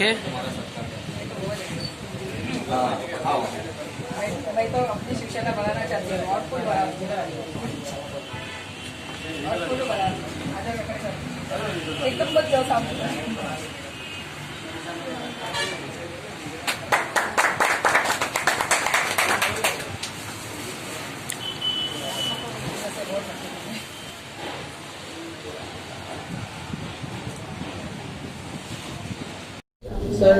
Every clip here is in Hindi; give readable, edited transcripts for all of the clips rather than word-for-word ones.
आगे। मैं तो अपनी शिक्षा बढ़ाना चाहती हूँ और फुल बढ़ा एकदम बच जाओ सामने। सर,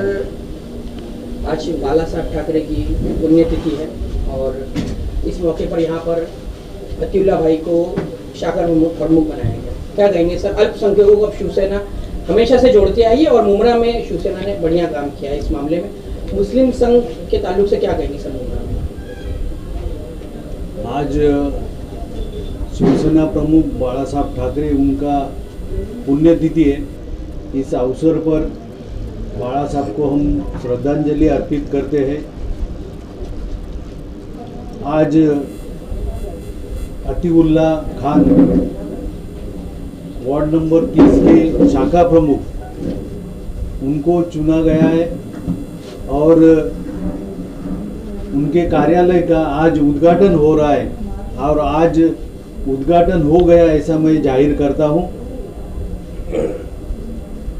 आज बाला साहब ठाकरे की पुण्यतिथि है और इस मौके पर यहाँ पर अतिउल्लाह भाई को शाखा प्रमुख बनाया गया। क्या कहेंगे सर? अल्पसंख्यकों को अब शिवसेना हमेशा से जोड़ते आई है और मुमरा में शिवसेना ने बढ़िया काम किया है इस मामले में। मुस्लिम संघ के ताल्लुक से क्या कहेंगे सर मुमरा में? आज शिवसेना प्रमुख बाला साहब ठाकरे उनका पुण्यतिथि है। इस अवसर पर बाला साहब को हम श्रद्धांजलि अर्पित करते हैं। आज अतीउल्लाह खान वार्ड नंबर 30 के शाखा प्रमुख उनको चुना गया है और उनके कार्यालय का आज उद्घाटन हो रहा है और आज उद्घाटन हो गया ऐसा मैं जाहिर करता हूँ।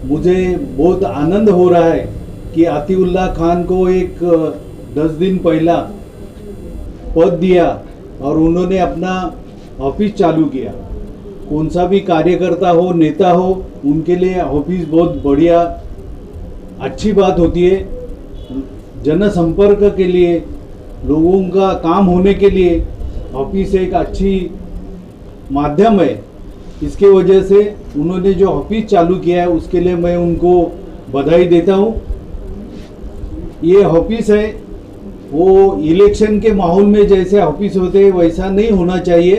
मुझे बहुत आनंद हो रहा है कि अतीउल्लाह खान को एक 10 दिन पहला पद दिया और उन्होंने अपना ऑफिस चालू किया। कौन सा भी कार्यकर्ता हो, नेता हो, उनके लिए ऑफिस बहुत बढ़िया अच्छी बात होती है। जनसंपर्क के लिए, लोगों का काम होने के लिए ऑफिस एक अच्छी माध्यम है। इसके वजह से उन्होंने जो ऑफिस चालू किया है उसके लिए मैं उनको बधाई देता हूँ। ये ऑफिस है वो इलेक्शन के माहौल में जैसे ऑफिस होते हैं वैसा नहीं होना चाहिए।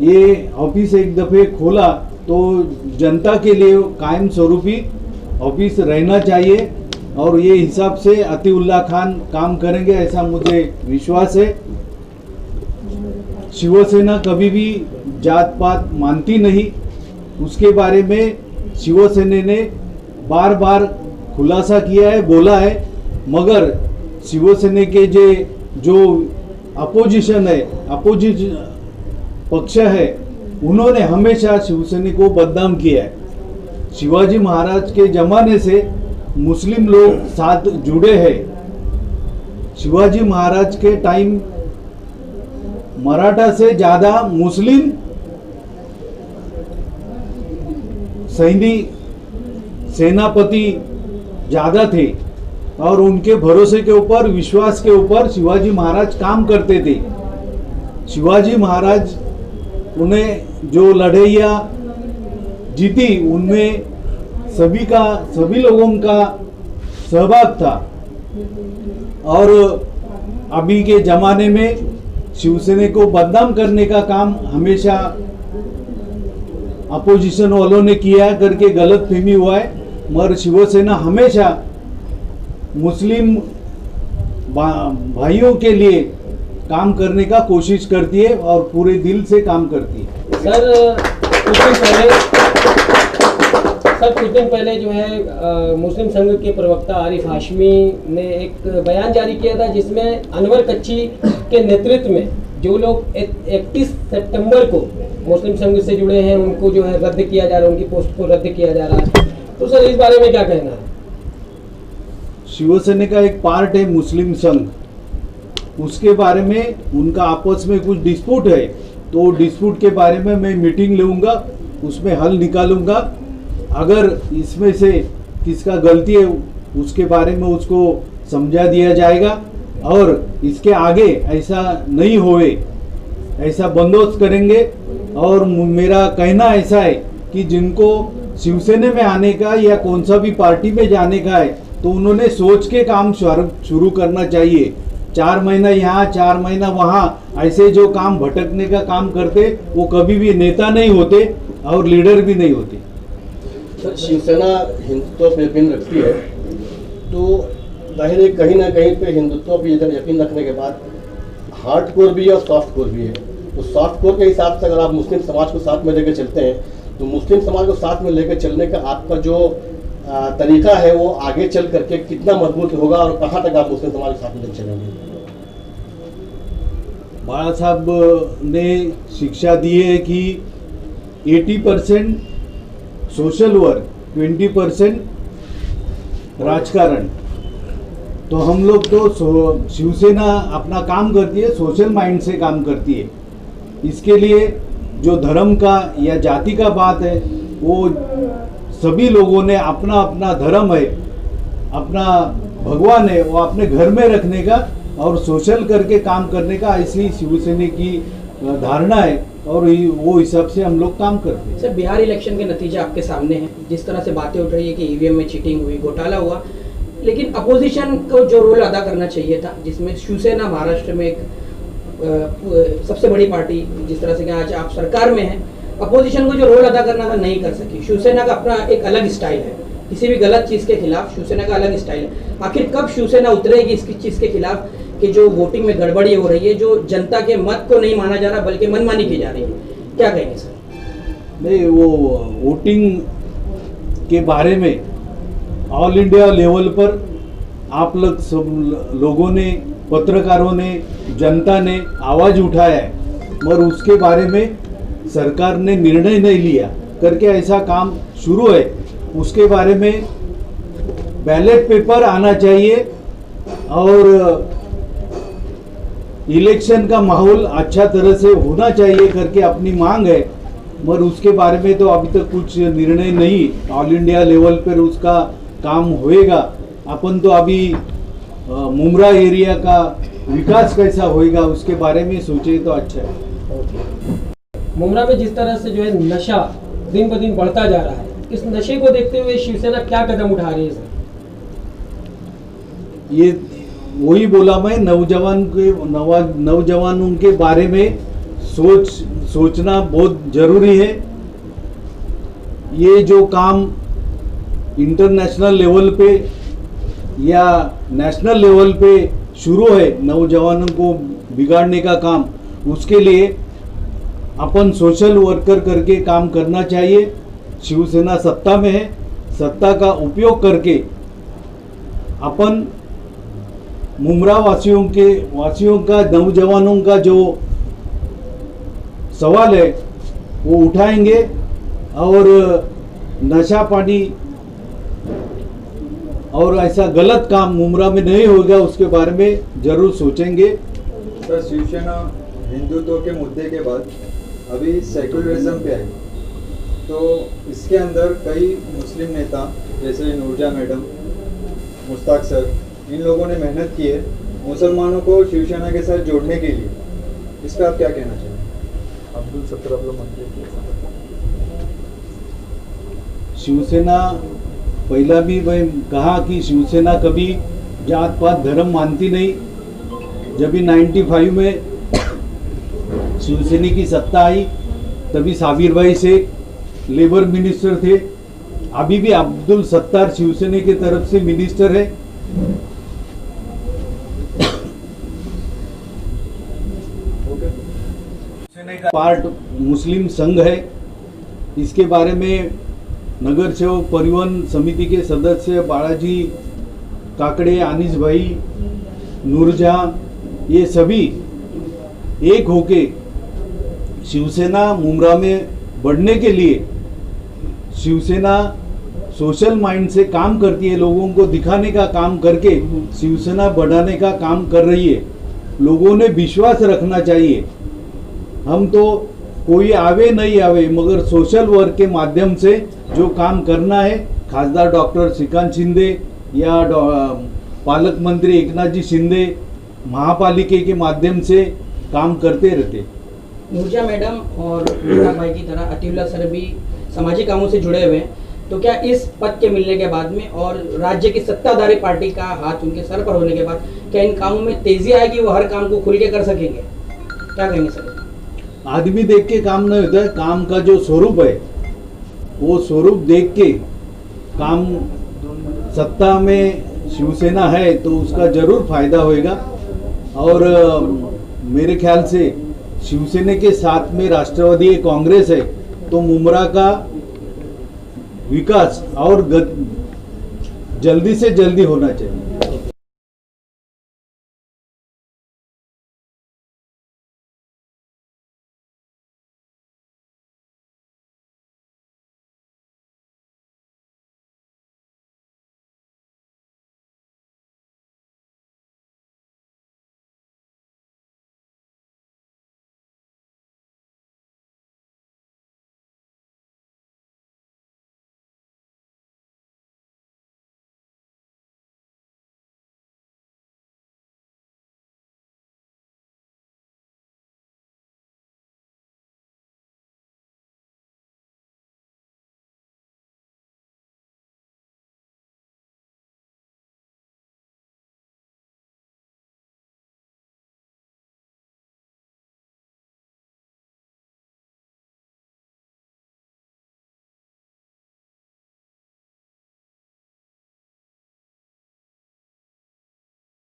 ये ऑफिस एक दफ़े खोला तो जनता के लिए कायम स्वरूपी ऑफिस रहना चाहिए और ये हिसाब से अतीउल्लाह खान काम करेंगे ऐसा मुझे विश्वास है। शिवसेना कभी भी जात पात मानती नहीं, उसके बारे में शिवसेना ने बार बार खुलासा किया है, बोला है। मगर शिवसेना के जो अपोजिशन है, अपोजिशन पक्ष है, उन्होंने हमेशा शिवसेना को बदनाम किया है। शिवाजी महाराज के जमाने से मुस्लिम लोग साथ जुड़े हैं। शिवाजी महाराज के टाइम मराठा से ज़्यादा मुस्लिम सैनिक सेनापति ज़्यादा थे और उनके भरोसे के ऊपर, विश्वास के ऊपर शिवाजी महाराज काम करते थे। शिवाजी महाराज उन्हें जो लड़ाइयाँ जीती उनमें सभी लोगों का सहभाग था और अभी के ज़माने में शिवसेना को बदनाम करने का काम हमेशा अपोजिशन वालों ने किया करके गलतफहमी हुआ है। मगर शिवसेना हमेशा मुस्लिम भाइयों के लिए काम करने का कोशिश करती है और पूरे दिल से काम करती है। कुछ दिन पहले जो है मुस्लिम संघ के प्रवक्ता आरिफ हाशमी ने एक बयान जारी किया था जिसमें अनवर कच्ची के नेतृत्व में जो लोग 31 सितंबर को मुस्लिम संघ से जुड़े हैं उनको जो है रद्द किया जा रहा है, उनकी पोस्ट को रद्द किया जा रहा है। तो सर इस बारे में क्या कहना है? शिवसेना का एक पार्ट है मुस्लिम संघ, उसके बारे में उनका आपस में कुछ डिस्प्यूट है तो डिस्प्यूट के बारे में मैं मीटिंग लूँगा, उसमें हल निकालूंगा। अगर इसमें से किसका गलती है उसके बारे में उसको समझा दिया जाएगा और इसके आगे ऐसा नहीं होए ऐसा बंदोबस्त करेंगे। और मेरा कहना ऐसा है कि जिनको शिवसेना में आने का या कौन सा भी पार्टी में जाने का है तो उन्होंने सोच के काम शुरू करना चाहिए। 4 महीना यहाँ 4 महीना वहाँ ऐसे जो काम भटकने का काम करते वो कभी भी नेता नहीं होते और लीडर भी नहीं होते। सर, शिवसेना हिंदुत्व पर यकीन रखती है तो जाहिर है कहीं ना कहीं पे हिंदुत्व पर यकीन रखने के बाद हार्ड कोर भी है और सॉफ्ट कोर भी है। तो सॉफ्ट कोर के हिसाब से अगर आप मुस्लिम समाज को साथ में लेकर चलते हैं तो मुस्लिम समाज को साथ में लेकर चलने का आपका जो तरीका है वो आगे चल करके कितना मजबूत होगा और कहाँ तक आप मुस्लिम समाज के साथ में चलेंगे? बाला साहब ने शिक्षा दी है कि 80% सोशल वर्क, 20% राजकारण। तो हम लोग तो शिवसेना अपना काम करती है, सोशल माइंड से काम करती है। इसके लिए जो धर्म का या जाति का बात है, वो सभी लोगों ने अपना अपना धर्म है, अपना भगवान है, वो अपने घर में रखने का और सोशल करके काम करने का, ऐसी शिवसेना की धारणा है और वो हिसाब से हम लोग काम करते हैं। सर, बिहार इलेक्शन के नतीजे आपके सामने हैं। जिस तरह से बातें उठ रही है कि ईवीएम में चीटिंग हुई, घोटाला हुआ, लेकिन अपोजिशन को जो रोल अदा करना चाहिए था, जिसमें शिवसेना महाराष्ट्र में एक सबसे बड़ी पार्टी, जिस तरह से कि आज आप सरकार में हैं, अपोजिशन को जो रोल अदा करना था नहीं कर सकी। शिवसेना का अपना एक अलग स्टाइल है, किसी भी गलत चीज़ के खिलाफ शिवसेना का अलग स्टाइल है। आखिर कब शिवसेना उतरेगी इसकी चीज़ के खिलाफ कि जो वोटिंग में गड़बड़ी हो रही है, जो जनता के मत को नहीं माना जा रहा बल्कि मनमानी की जा रही है? क्या कहेंगे सर? नहीं, वो वोटिंग के बारे में ऑल इंडिया लेवल पर आप लोग सब लोगों ने, पत्रकारों ने, जनता ने आवाज़ उठाया है, मगर उसके बारे में सरकार ने निर्णय नहीं लिया करके ऐसा काम शुरू है। उसके बारे में बैलेट पेपर आना चाहिए और इलेक्शन का माहौल अच्छा तरह से होना चाहिए करके अपनी मांग है, मगर उसके बारे में तो अभी तक कुछ निर्णय नहीं। ऑल इंडिया लेवल पर उसका काम होएगा। अपन तो अभी मुमरा एरिया का विकास कैसा होएगा उसके बारे में सोचे तो अच्छा है। मुमरा में जिस तरह से जो है नशा दिन ब दिन बढ़ता जा रहा है, इस नशे को देखते हुए शिवसेना क्या कदम उठा रही है सर? ये वही बोला मैं, नौजवानों के बारे में सोचना बहुत जरूरी है। ये जो काम इंटरनेशनल लेवल पे या नेशनल लेवल पे शुरू है, नौजवानों को बिगाड़ने का काम, उसके लिए अपन सोशल वर्कर करके काम करना चाहिए। शिवसेना सत्ता में है, सत्ता का उपयोग करके अपन मुमरा वासियों का, नौजवानों का जो सवाल है वो उठाएंगे और नशा पानी और ऐसा गलत काम मुमरा में नहीं होगा उसके बारे में जरूर सोचेंगे। सर, शिवसेना हिंदुत्व के मुद्दे के बाद अभी सेकुलरिज्म पे आई, तो इसके अंदर कई मुस्लिम नेता जैसे नूरजा मैडम, मुश्ताक सर, इन लोगों ने मेहनत की है मुसलमानों को शिवसेना के साथ जोड़ने के लिए। इस पर आप क्या कहना चाहेंगे? अब्दुल सत्तर मंत्री शिवसेना, पहला भी मैं कहा कि शिवसेना कभी जात पात धर्म मानती नहीं। जब भी 95 में शिवसेना की सत्ता आई तभी साबिर भाई शेख लेबर मिनिस्टर थे। अभी भी अब्दुल सत्तार शिवसेना की तरफ से मिनिस्टर है। पार्ट मुस्लिम संघ है। इसके बारे में नगर सेवक परिवहन समिति के सदस्य बालाजी काकड़े, अनीस भाई, नूरजहां, ये सभी एक होके शिवसेना मुमरा में बढ़ने के लिए, शिवसेना सोशल माइंड से काम करती है, लोगों को दिखाने का काम करके शिवसेना बढ़ाने का काम कर रही है। लोगों ने विश्वास रखना चाहिए। हम तो कोई आवे नहीं आवे, मगर सोशल वर्क के माध्यम से जो काम करना है, खासदार डॉक्टर श्रीकांत शिंदे या पालक मंत्री एकनाथ जी शिंदे महापालिका के माध्यम से काम करते रहते। नूरजा मैडम और मुश्ताक भाई की तरह अतीउल्ला सर भी सामाजिक कामों से जुड़े हुए हैं, तो क्या इस पद के मिलने के बाद में और राज्य की सत्ताधारी पार्टी का हाथ उनके सर पर होने के बाद क्या इन कामों में तेजी आएगी? वो हर काम को खुल के कर सकेंगे? क्या कहेंगे सर? आदमी देख के काम नहीं होता है, काम का जो स्वरूप है वो स्वरूप देख के काम। सत्ता में शिवसेना है तो उसका जरूर फायदा होएगा और मेरे ख्याल से शिवसेना के साथ में राष्ट्रवादी कांग्रेस है तो मुमरा का विकास और जल्दी से जल्दी होना चाहिए।